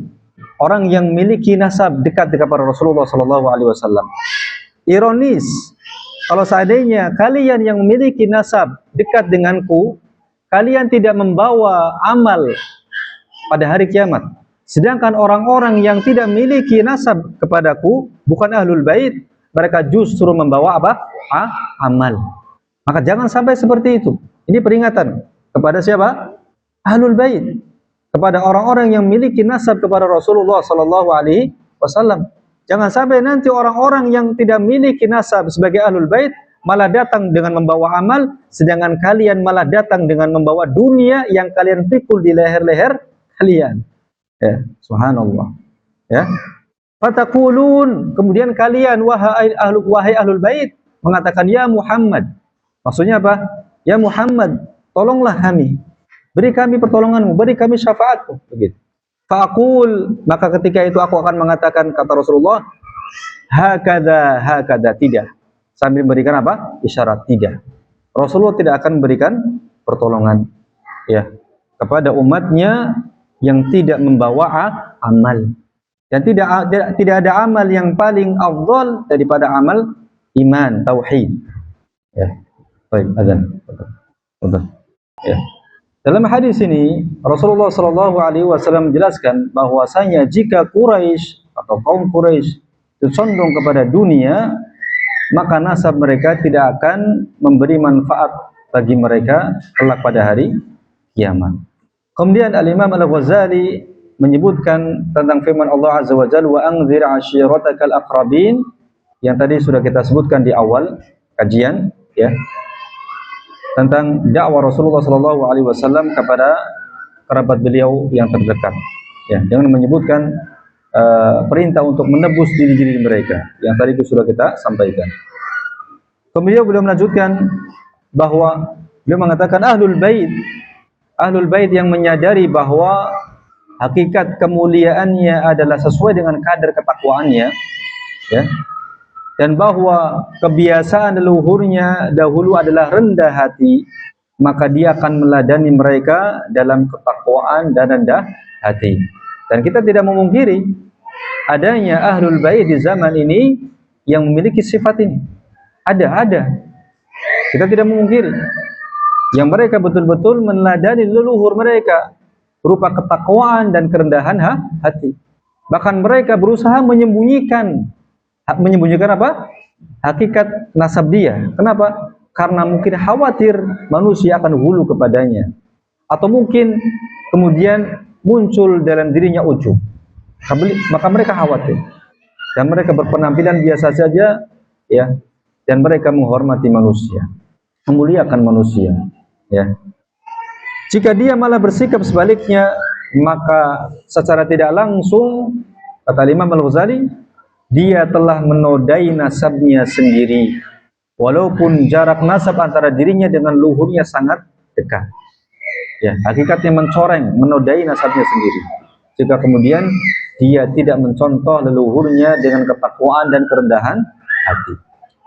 orang yang memiliki nasab dekat kepada Rasulullah sallallahu alaihi wasallam. Ironis, kalau seandainya kalian yang memiliki nasab dekat denganku, kalian tidak membawa amal pada hari kiamat. Sedangkan orang-orang yang tidak memiliki nasab kepadaku, bukan ahlul bait, mereka justru membawa apa? Amal. Maka jangan sampai seperti itu. Ini peringatan kepada siapa? Ahlul bait, kepada orang-orang yang memiliki nasab kepada Rasulullah sallallahu alaihi wasallam. Jangan sampai nanti orang-orang yang tidak memiliki nasab sebagai ahlul bait malah datang dengan membawa amal, sedangkan kalian malah datang dengan membawa dunia yang kalian pikul di leher-leher kalian. Ya, subhanallah, ya. Fataqulun, kemudian kalian wahai ahlul bait mengatakan, ya Muhammad. Maksudnya apa? Ya Muhammad, tolonglah kami, beri kami pertolonganmu, beri kami syafaatmu, begitu. Faqul, maka ketika itu aku akan mengatakan, kata Rasulullah, hakadha, tidak, sambil memberikan apa? Isyarat tidak. Rasulullah tidak akan memberikan pertolongan, ya, kepada umatnya yang tidak membawa amal. Dan tidak ada amal yang paling afdal daripada amal iman, tauhid. Ya. Baik, azan. Betul. Ya. Dalam hadis ini Rasulullah sallallahu alaihi wasallam menjelaskan bahwasanya jika Quraisy atau kaum Quraisy itu condong kepada dunia, maka nasab mereka tidak akan memberi manfaat bagi mereka kelak pada hari kiamat. Kemudian Al-Imam Al-Ghazali menyebutkan tentang firman Allah Azza wa Jalla, wa anzir ashiratakal aqrabin, yang tadi sudah kita sebutkan di awal kajian, ya, tentang dakwah Rasulullah sallallahu alaihi wasallam kepada kerabat beliau yang terdekat, ya, dengan menyebutkan perintah untuk menebus diri-diri mereka yang tadi itu sudah kita sampaikan. Kemudian beliau melanjutkan bahwa beliau mengatakan ahlul bait yang menyadari bahwa hakikat kemuliaannya adalah sesuai dengan kadar ketakwaannya, ya, dan bahwa kebiasaan leluhurnya dahulu adalah rendah hati, maka dia akan meladani mereka dalam ketakwaan dan rendah hati. Dan kita tidak memungkiri adanya ahlul bait di zaman ini yang memiliki sifat ini. Ada. Kita tidak memungkiri yang mereka betul-betul meneladani leluhur mereka berupa ketakwaan dan kerendahan hati. Bahkan mereka berusaha menyembunyikan apa? Hakikat nasab dia. Kenapa? Karena mungkin khawatir manusia akan hulu kepadanya, atau mungkin kemudian muncul dalam dirinya ujub. Maka mereka khawatir dan mereka berpenampilan biasa saja, ya, dan mereka menghormati manusia, memuliakan manusia, ya. Jika dia malah bersikap sebaliknya, maka secara tidak langsung, kata Imam Al-Ghazali, dia telah menodai nasabnya sendiri, walaupun jarak nasab antara dirinya dengan luhurnya sangat dekat. Ya, hakikatnya mencoreng, menodai nasabnya sendiri. Jika kemudian dia tidak mencontoh leluhurnya dengan ketakwaan dan kerendahan hati.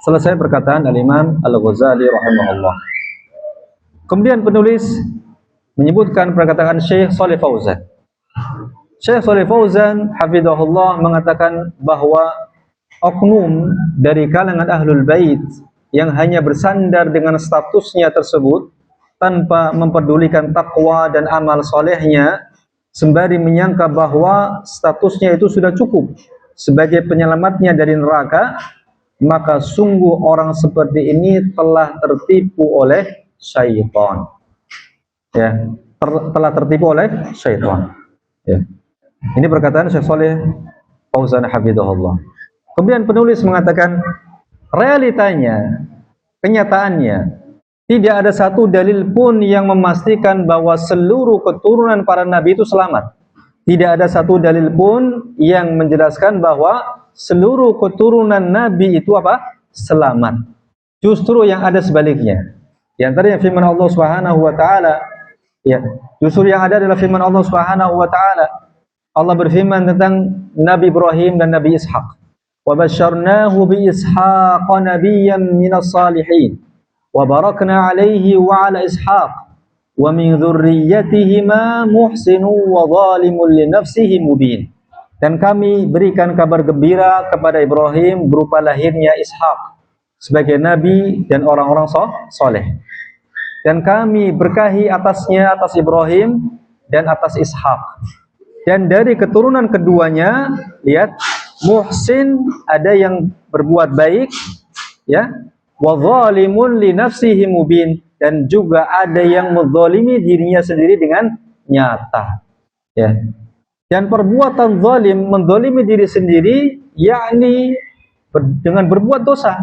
Selesai perkataan Al-Imam Al-Ghazali rahimahullah. Kemudian penulis menyebutkan perkataan Syekh Shalih Fauzan. Syekh Shalih Fauzan hafizahullah mengatakan bahwa oknum dari kalangan ahlul bait yang hanya bersandar dengan statusnya tersebut tanpa memperdulikan takwa dan amal solehnya, sembari menyangka bahwa statusnya itu sudah cukup sebagai penyelamatnya dari neraka, maka sungguh orang seperti ini telah tertipu oleh syaitan. Ya, telah tertipu oleh syaitan. Ya. Ini perkataan Syekh Shalih Fauzan hafizahullah. Kemudian penulis mengatakan realitanya, kenyataannya, tidak ada satu dalil pun yang memastikan bahwa seluruh keturunan para nabi itu selamat. Tidak ada satu dalil pun yang menjelaskan bahwa seluruh keturunan nabi itu apa? Selamat. Justru yang ada sebaliknya. Di antaranya firman Allah Subhanahu wa taala, ya, justru yang ada adalah firman Allah Subhanahu wa taala. Allah berfirman tentang Nabi Ibrahim dan Nabi Ishaq. Wa basyarnahu bi Ishaq nabiyyan minas salihin. Wa barakna alaihi wa ala Ishaq. Wa min dzurriyyatihima muhsinun wa zalimun li nafsihi mubin. Dan kami berikan kabar gembira kepada Ibrahim berupa lahirnya Ishaq sebagai nabi dan orang-orang soleh. Dan kami berkahi atasnya, atas Ibrahim dan atas Ishaq. Dan dari keturunan keduanya, lihat, muhsin, ada yang berbuat baik, ya, wa zalimun li nafsihi mubin, dan juga ada yang menzalimi dirinya sendiri dengan nyata, ya. Dan perbuatan zalim, menzalimi diri sendiri, yakni dengan berbuat dosa,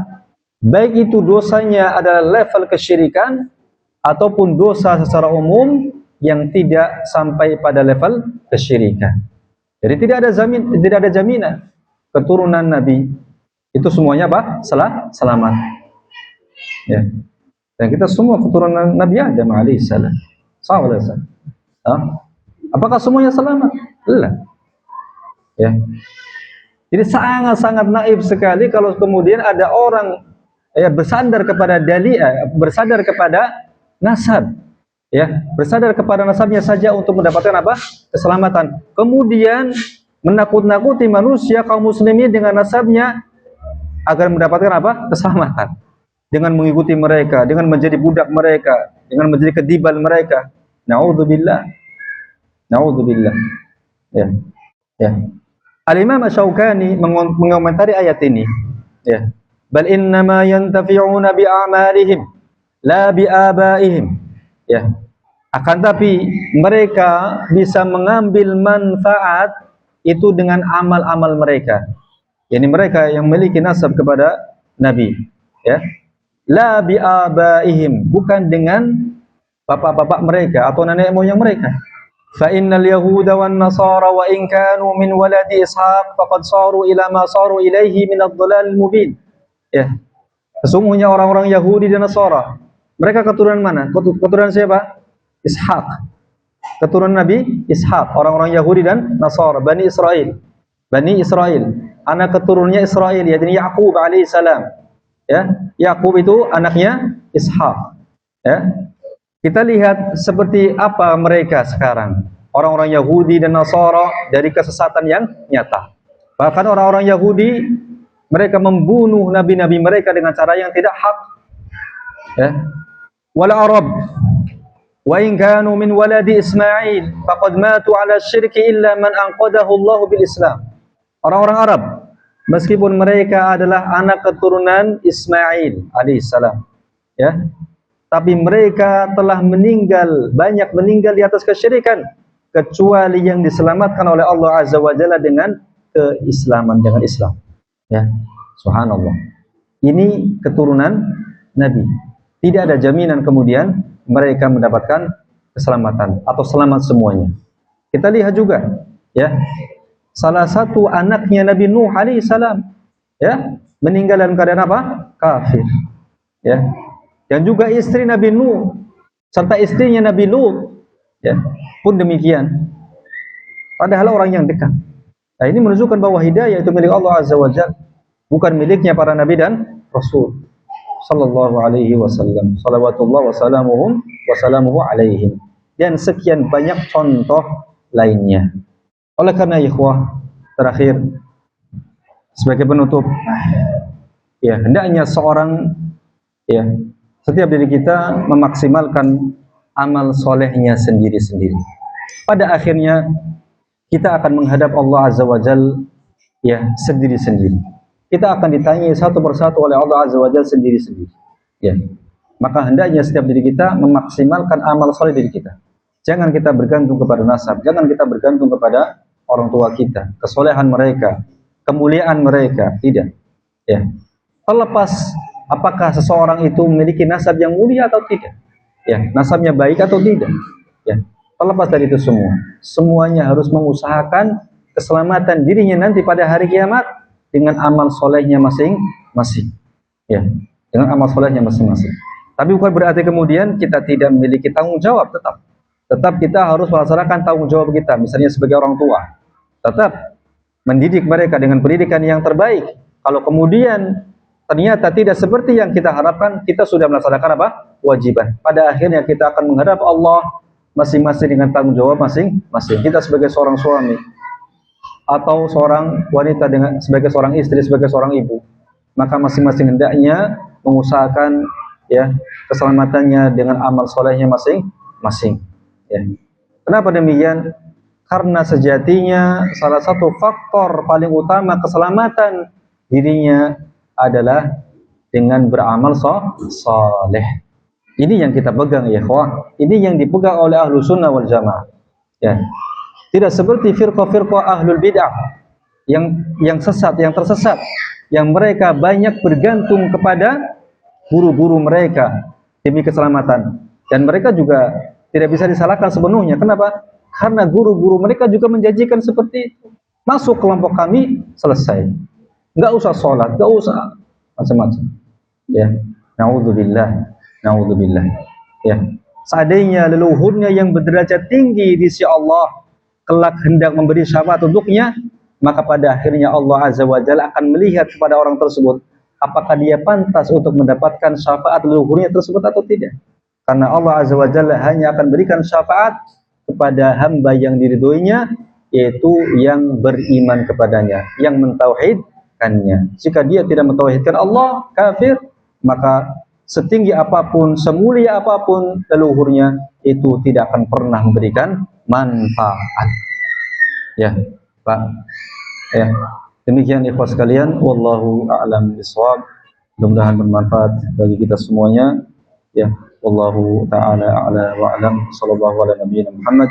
baik itu dosanya adalah level kesyirikan ataupun dosa secara umum yang tidak sampai pada level kesyirikan. Jadi tidak ada jaminan keturunan Nabi itu semuanya apa? Selamat. Ya. Dan kita semua keturunan Nabi Adam alaihissalam. Apakah semuanya selamat? Tidak. Ya. Jadi sangat-sangat naif sekali kalau kemudian ada orang bersandar kepada bersandar kepada nasab, ya, bersandar kepada nasabnya saja untuk mendapatkan apa? Keselamatan. Kemudian menakut-nakuti manusia kaum muslimin dengan nasabnya agar mendapatkan apa? Keselamatan. Dengan mengikuti mereka, dengan menjadi budak mereka, dengan menjadi kedibal mereka. Naudzubillah. Naudzubillah. Ya. Ya. Al-Imam Asy-Syaukani mengomentari ayat ini, ya. Bal innama yantafi'una bi a'malihim la bi abaihim. Ya. Akan tapi mereka bisa mengambil manfaat itu dengan amal-amal mereka. Yani mereka yang memiliki nasab kepada Nabi, ya. La bi abaihim, bukan dengan bapak-bapak mereka atau nenek moyang mereka. Fa innal yahuda wan nasara wa in kanu min waladi ishaq faqad saru ila ma saru ilaihi min ad-dhalal mubin. Ya. Sesungguhnya orang-orang Yahudi dan Nasara, mereka keturunan mana? Keturunan siapa? Ishak. Keturunan Nabi Ishak, orang-orang Yahudi dan Nasara, Bani Israel. Bani Israel, anak keturunannya Israel, yaitu Yakub alaihissalam. Ya, Yakub itu anaknya Ishak. Ya. Kita lihat seperti apa mereka sekarang. Orang-orang Yahudi dan Nasara dari kesesatan yang nyata. Bahkan orang-orang Yahudi, mereka membunuh nabi-nabi mereka dengan cara yang tidak hak. Ya. Wal Arab wa in kanu min waladi Ismail faqad matu ala syirki illa man anqadahu Allah bil Islam. Orang-orang Arab, meskipun mereka adalah anak keturunan Ismail alaihissalam, ya, tapi mereka telah meninggal, banyak meninggal di atas kesyirikan, kecuali yang diselamatkan oleh Allah Azza wa Jalla dengan keislaman, dengan Islam. Ya, subhanallah. Ini keturunan Nabi. Tidak ada jaminan kemudian mereka mendapatkan keselamatan atau selamat semuanya. Kita lihat juga, ya, salah satu anaknya Nabi Nuh alaihissalam, ya, meninggal dalam keadaan apa? Kafir. Ya. Dan juga istri Nabi Nuh serta istrinya Nabi Lut, ya, pun demikian. Padahal orang yang dekat. Nah, ini menunjukkan bahwa hidayah itu milik Allah Azza wa Jalla, bukan miliknya para nabi dan rasul sallallahu alaihi wasallam. Shalawatullah wa salamuhu alaihim. Dan sekian banyak contoh lainnya. Oleh karena ikhwah, terakhir sebagai penutup, ya, hendaknya seorang, ya, setiap diri kita memaksimalkan amal solehnya sendiri-sendiri. Pada akhirnya kita akan menghadap Allah Azza wa Jal, ya, sendiri-sendiri. Kita akan ditanya satu persatu oleh Allah Azza wa Jal sendiri-sendiri. Ya. Maka hendaknya setiap diri kita memaksimalkan amal soleh diri kita. Jangan kita bergantung kepada nasab, jangan kita bergantung kepada orang tua kita, kesolehan mereka, kemuliaan mereka, tidak. Ya. Terlepas apakah seseorang itu memiliki nasab yang mulia atau tidak, ya, nasabnya baik atau tidak, ya. Terlepas dari itu semua, semuanya harus mengusahakan keselamatan dirinya nanti pada hari kiamat dengan amal solehnya masing-masing, ya, dengan amal solehnya masing-masing. Tapi bukan berarti kemudian kita tidak memiliki tanggung jawab. Tetap kita harus melaksanakan tanggung jawab kita. Misalnya sebagai orang tua, tetap mendidik mereka dengan pendidikan yang terbaik. Kalau kemudian ternyata tidak seperti yang kita harapkan, kita sudah melaksanakan apa? Kewajiban. Pada akhirnya kita akan menghadap Allah masing-masing dengan tanggung jawab masing-masing. Kita sebagai seorang suami atau seorang wanita dengan sebagai seorang istri, sebagai seorang ibu, maka masing-masing hendaknya mengusahakan, ya, keselamatannya dengan amal solehnya masing-masing. Ya. Kenapa demikian? Karena sejatinya salah satu faktor paling utama keselamatan dirinya adalah dengan beramal soleh. Ini yang kita pegang, ya ikhwah. Ini yang dipegang oleh ahlu sunnah wal jamaah. Ya. Tidak seperti firqah-firqah ahlul bid'ah yang sesat, yang tersesat, yang mereka banyak bergantung kepada guru-guru mereka demi keselamatan. Dan mereka juga tidak bisa disalahkan sepenuhnya. Kenapa? Karena guru-guru mereka juga menjanjikan seperti itu. Masuk kelompok kami, selesai. Nggak usah sholat, nggak usah macam-macam. Ya, naudzubillah. Naudzubillah. Ya, seandainya leluhurnya yang berderajat tinggi di sisi Allah kelak hendak memberi syafaat untuknya, maka pada akhirnya Allah Azza wa Jalla akan melihat kepada orang tersebut apakah dia pantas untuk mendapatkan syafaat leluhurnya tersebut atau tidak. Karena Allah Azza wa Jalla hanya akan berikan syafaat kepada hamba yang diridhoinya, yaitu yang beriman kepadanya, yang mentauhidkannya. Jika dia tidak mentauhidkan Allah, kafir, maka setinggi apapun, semulia apapun leluhurnya, itu tidak akan pernah memberikan manfaat. Ya, Pak. Ya. Demikian ikhwah sekalian, wallahu a'lam bishawab. Mudah-mudahan bermanfaat bagi kita semuanya. Ya. Wallahu ta'ala a'la wa a'lam. Sallallahu ala nabiyyina Muhammad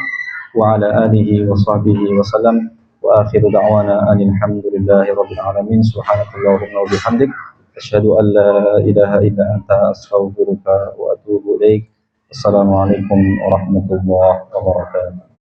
wa ala alihi wa sahbihi wa sallam. Wa akhiru da'wana alhamdulillahi rabbil alamin. Subhanakallahumma wa bihamdik asyhadu an la ilaha illa anta astaghfiruka wa atubu ilaik. Assalamualaikum warahmatullahi wabarakatuh.